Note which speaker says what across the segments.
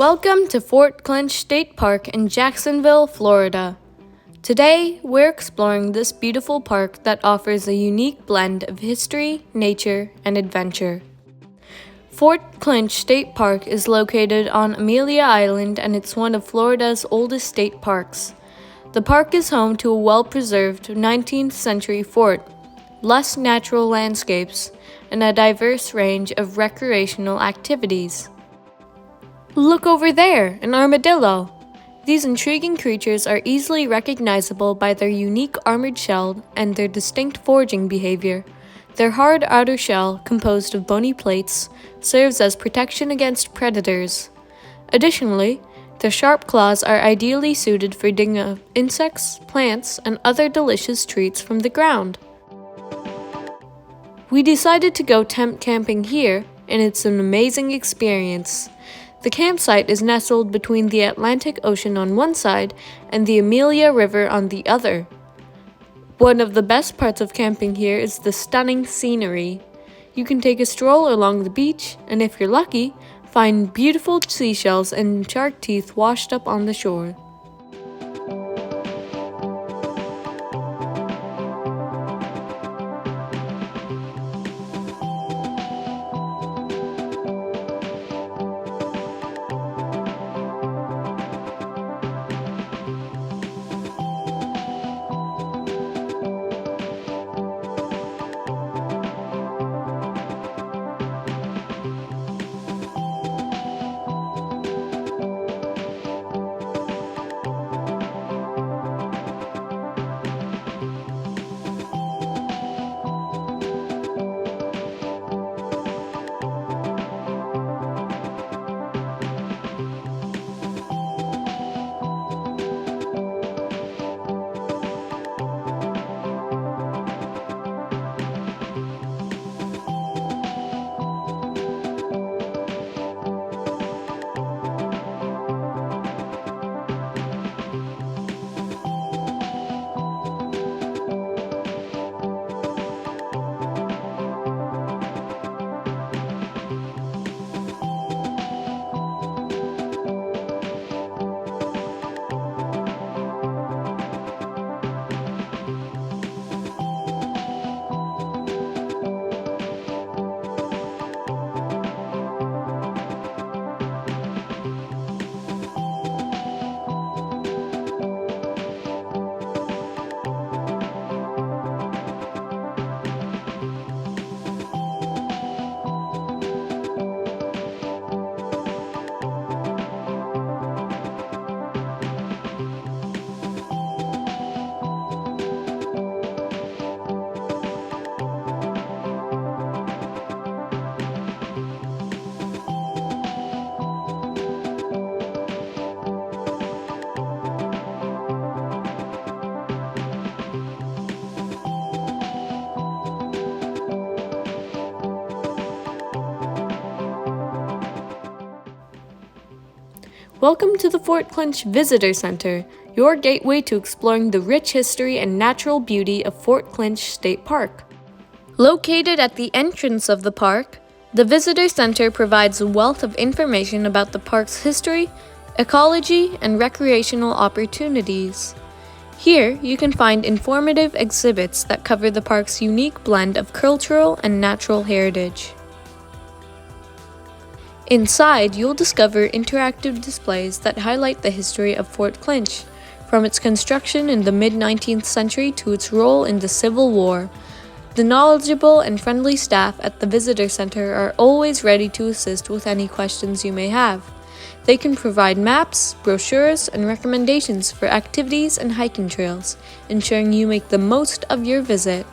Speaker 1: Welcome to Fort Clinch State Park in Jacksonville, Florida. Today, we're exploring this beautiful park that offers a unique blend of history, nature, and adventure. Fort Clinch State Park is located on Amelia Island and it's one of Florida's oldest state parks. The park is home to a well-preserved 19th century fort, lush natural landscapes, and a diverse range of recreational activities. Look over there, an armadillo! These intriguing creatures are easily recognizable by their unique armored shell and their distinct foraging behavior. Their hard outer shell, composed of bony plates, serves as protection against predators. Additionally, their sharp claws are ideally suited for digging up insects, plants, and other delicious treats from the ground. We decided to go tent camping here, and it's an amazing experience. The campsite is nestled between the Atlantic Ocean on one side and the Amelia River on the other. One of the best parts of camping here is the stunning scenery. You can take a stroll along the beach, and if you're lucky, find beautiful seashells and shark teeth washed up on the shore. Welcome to the Fort Clinch Visitor Center, your gateway to exploring the rich history and natural beauty of Fort Clinch State Park. Located at the entrance of the park, the Visitor Center provides a wealth of information about the park's history, ecology, and recreational opportunities. Here, you can find informative exhibits that cover the park's unique blend of cultural and natural heritage. Inside, you'll discover interactive displays that highlight the history of Fort Clinch, from its construction in the mid-19th century to its role in the Civil War. The knowledgeable and friendly staff at the Visitor Center are always ready to assist with any questions you may have. They can provide maps, brochures, and recommendations for activities and hiking trails, ensuring you make the most of your visit.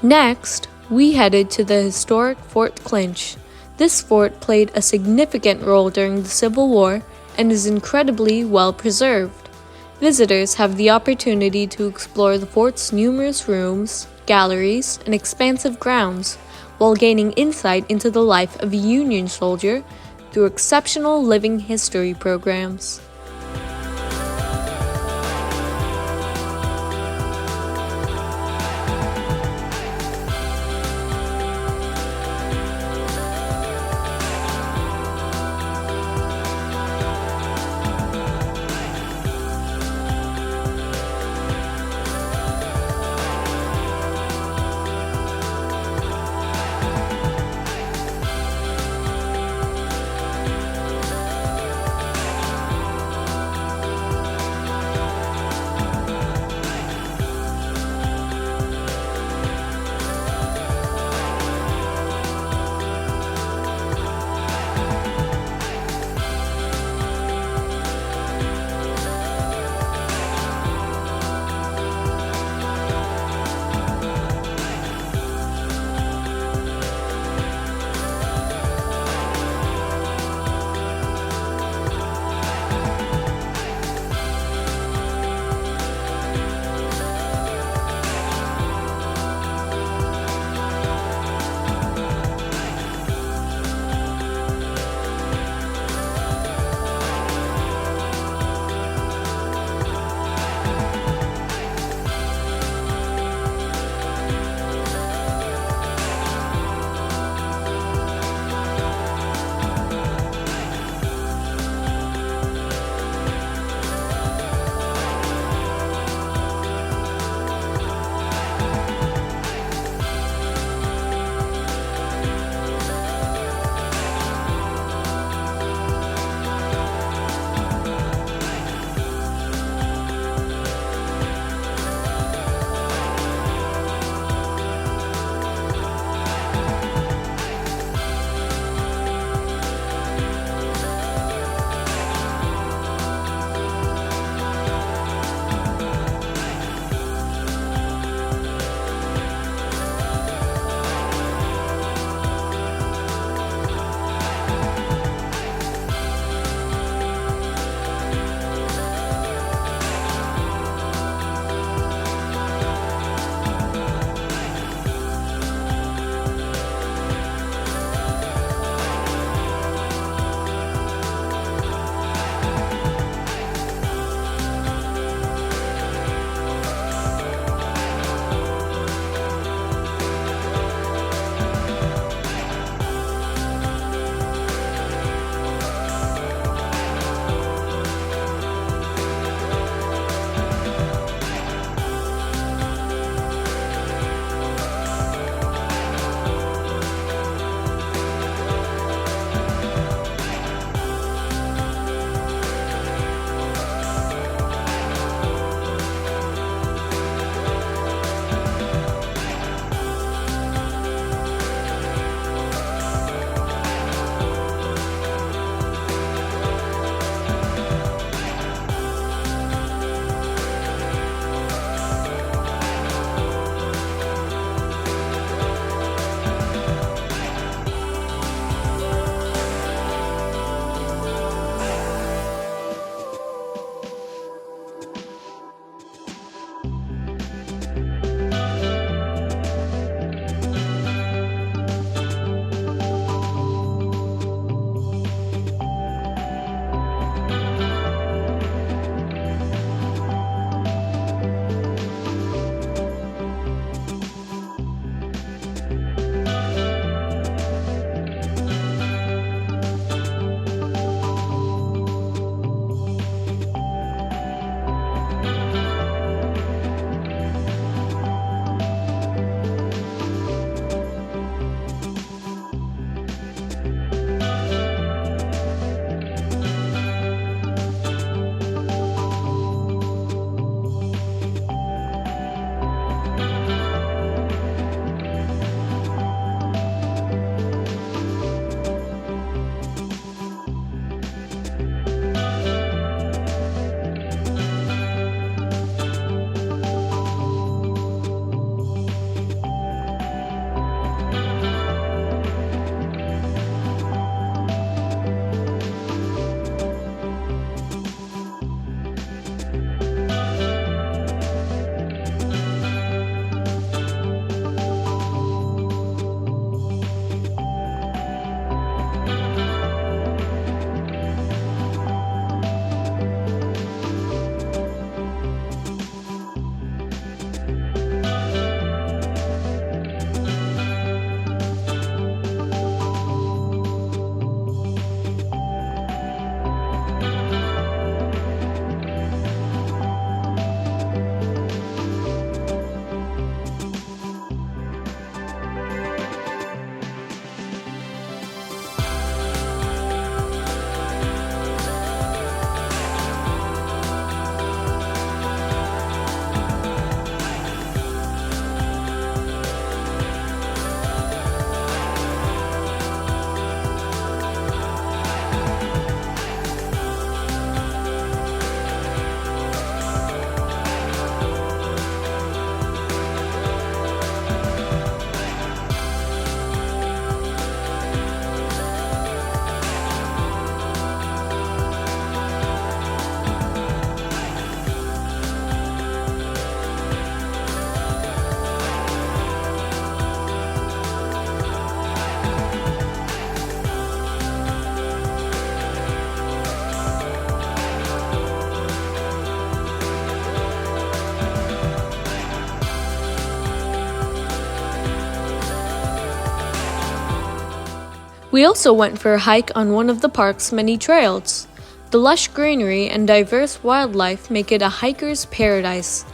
Speaker 1: Next, we headed to the historic Fort Clinch. This fort played a significant role during the Civil War and is incredibly well preserved. Visitors have the opportunity to explore the fort's numerous rooms, galleries, and expansive grounds, while gaining insight into the life of a Union soldier through exceptional living history programs. We also went for a hike on one of the park's many trails. The lush greenery and diverse wildlife make it a hiker's paradise.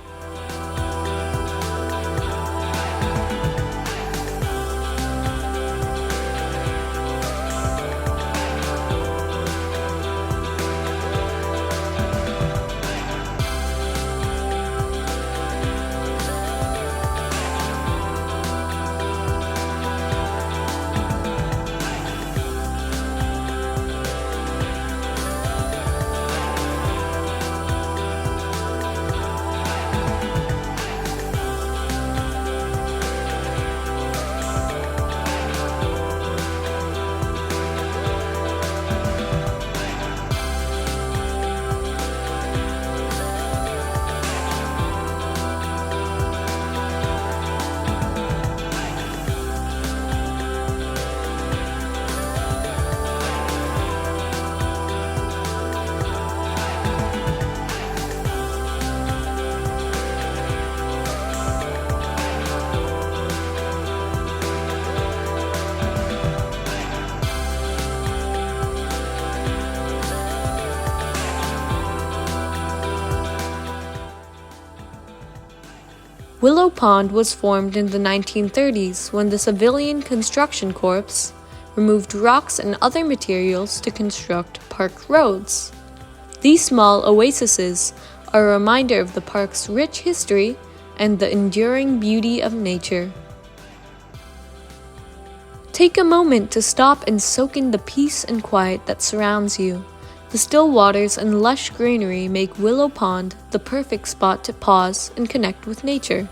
Speaker 1: Willow Pond was formed in the 1930s when the Civilian Construction Corps removed rocks and other materials to construct park roads. These small oases are a reminder of the park's rich history and the enduring beauty of nature. Take a moment to stop and soak in the peace and quiet that surrounds you. The still waters and lush greenery make Willow Pond the perfect spot to pause and connect with nature.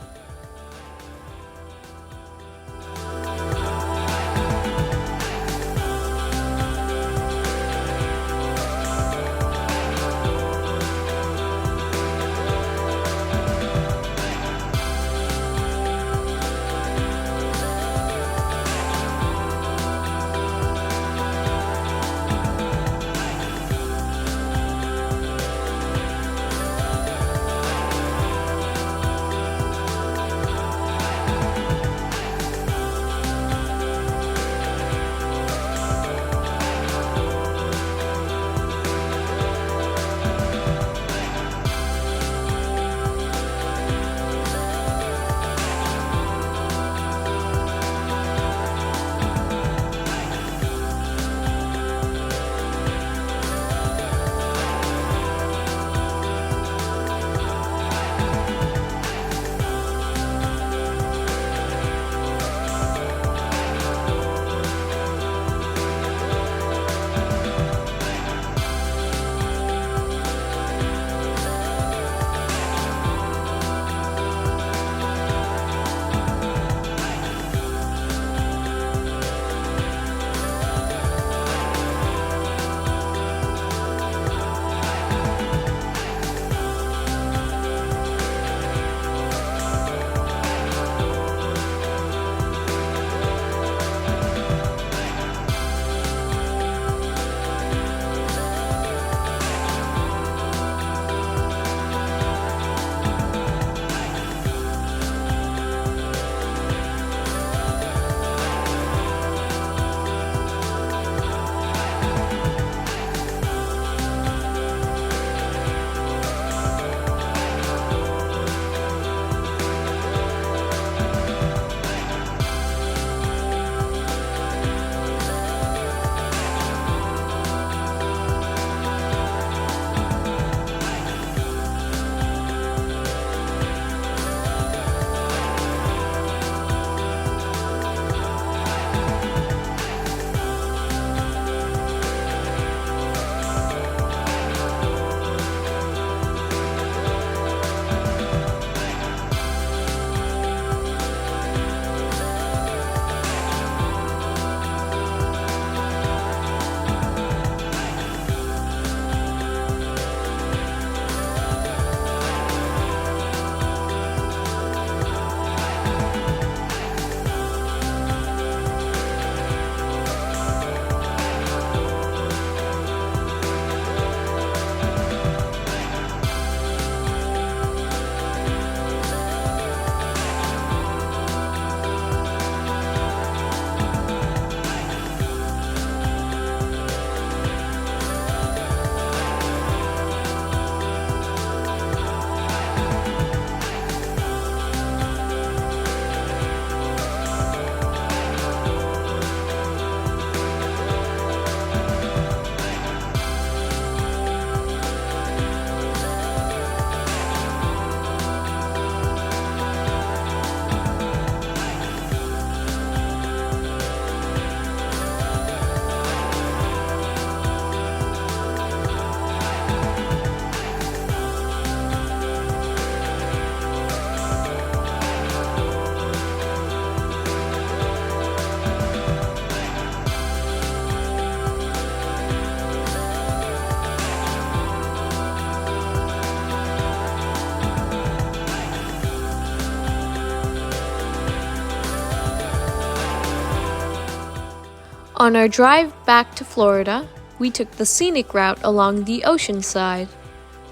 Speaker 1: On our drive back to Florida, we took the scenic route along the ocean side.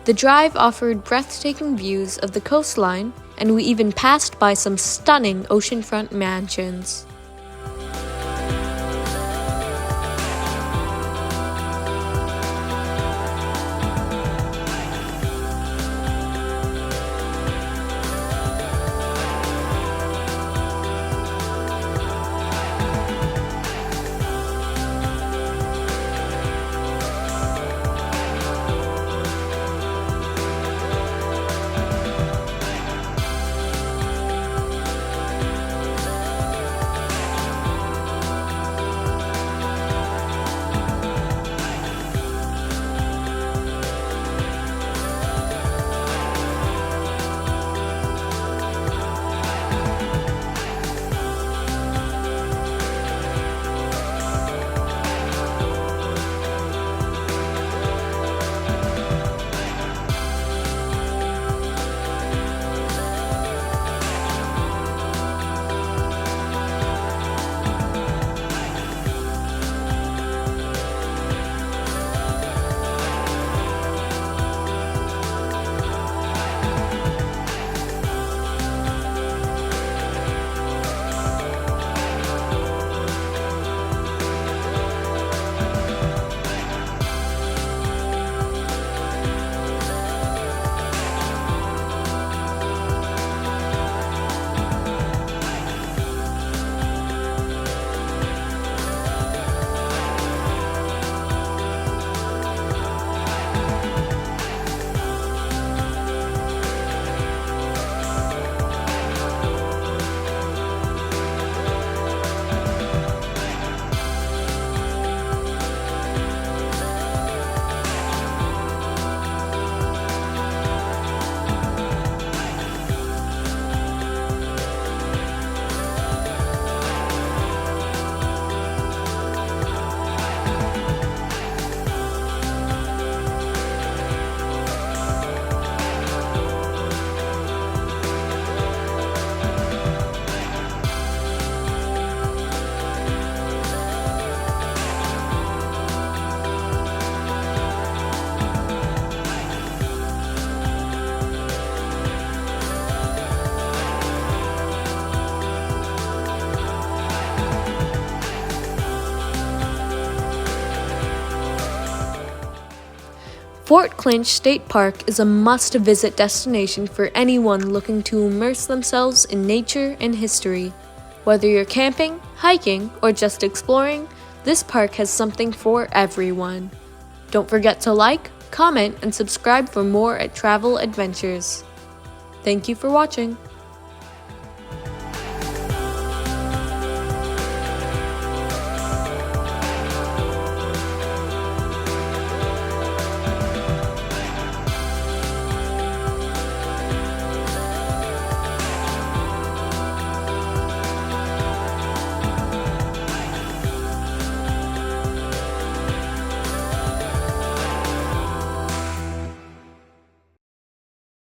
Speaker 1: The drive offered breathtaking views of the coastline, and we even passed by some stunning oceanfront mansions. Fort Clinch State Park is a must-visit destination for anyone looking to immerse themselves in nature and history. Whether you're camping, hiking, or just exploring, this park has something for everyone. Don't forget to like, comment, and subscribe for more travel adventures. Thank you for watching.